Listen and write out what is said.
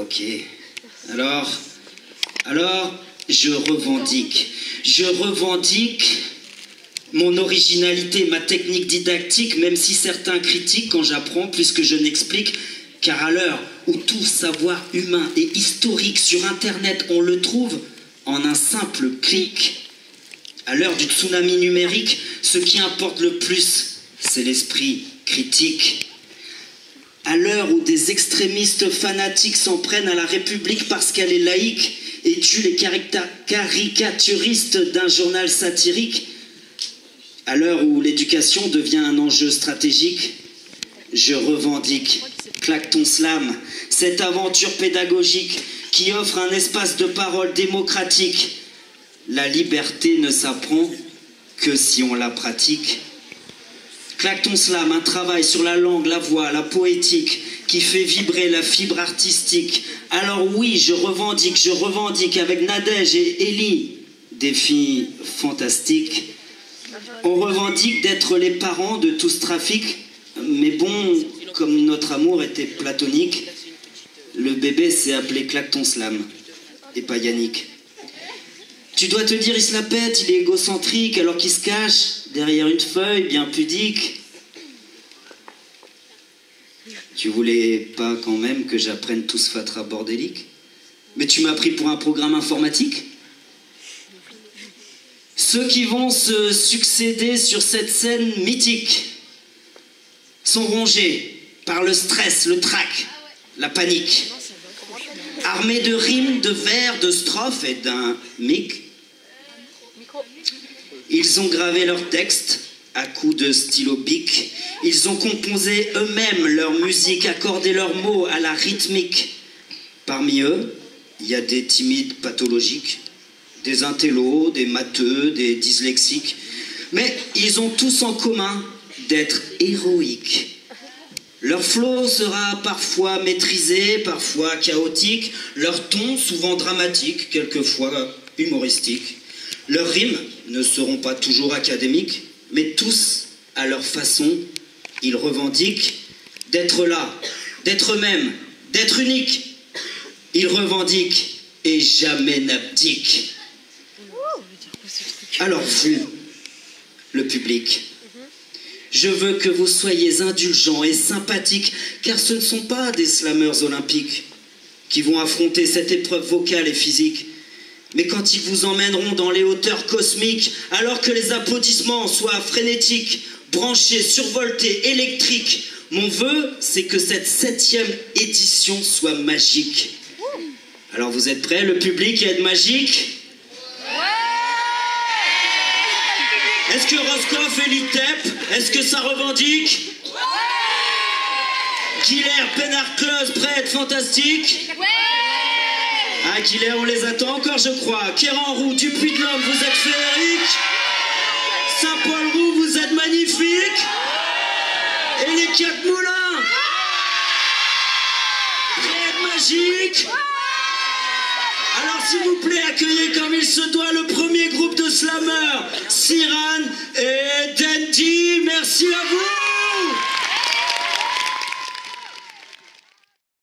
ok. Alors, je revendique mon originalité, ma technique didactique, même si certains critiquent quand j'apprends plus que je n'explique, car à l'heure où tout savoir humain et historique sur Internet, on le trouve en un simple clic. À l'heure du tsunami numérique, ce qui importe le plus, c'est l'esprit critique. À l'heure où des extrémistes fanatiques s'en prennent à la République parce qu'elle est laïque et tuent les caricaturistes d'un journal satirique, à l'heure où l'éducation devient un enjeu stratégique, je revendique Claque ton slam, cette aventure pédagogique qui offre un espace de parole démocratique. La liberté ne s'apprend que si on la pratique. Claque ton slam, un travail sur la langue, la voix, la poétique, qui fait vibrer la fibre artistique. Alors oui, je revendique avec Nadège et Ellie des filles fantastiques. On revendique d'être les parents de tout ce trafic, mais bon, comme notre amour était platonique, le bébé s'est appelé Claque ton slam, et pas Yannick. Tu dois te dire, il se la pète, il est égocentrique, alors qu'il se cache derrière une feuille bien pudique. Tu voulais pas quand même que j'apprenne tout ce fatras bordélique? Mais tu m'as pris pour un programme informatique? Ceux qui vont se succéder sur cette scène mythique sont rongés par le stress, le trac, la panique. Armés de rimes, de vers, de strophes et d'un mic, ils ont gravé leurs textes à coups de stylo bic. Ils ont composé eux-mêmes leur musique, accordé leurs mots à la rythmique. Parmi eux, il y a des timides pathologiques, des intellos, des matheux, des dyslexiques. Mais ils ont tous en commun d'être héroïques. Leur flow sera parfois maîtrisé, parfois chaotique. Leur ton, souvent dramatique, quelquefois humoristique. Leurs rimes ne seront pas toujours académiques, mais tous, à leur façon, ils revendiquent d'être là, d'être eux-mêmes, d'être uniques. Ils revendiquent et jamais n'abdiquent. Alors vous, le public, je veux que vous soyez indulgents et sympathiques, car ce ne sont pas des slameurs olympiques qui vont affronter cette épreuve vocale et physique. Mais quand ils vous emmèneront dans les hauteurs cosmiques, alors que les applaudissements soient frénétiques, branchés, survoltés, électriques, mon vœu, c'est que cette 7e édition soit magique. Alors vous êtes prêts, le public, à être magique? Est-ce que Roscoff et l'ITEP, est-ce que ça revendique? Guilher, Pénard, Close, prêt à être fantastique? Ah, Guilher, on les attend encore, je crois. Kéran-Roux, Dupuy-de-L'Homme, vous êtes féerique. Saint-Paul-Roux, vous êtes magnifique. Et les 4 moulins, prêt à être magique? Alors s'il vous plaît, accueillez comme il se doit le premier groupe de slameurs, Siran et Dandy. Merci à vous.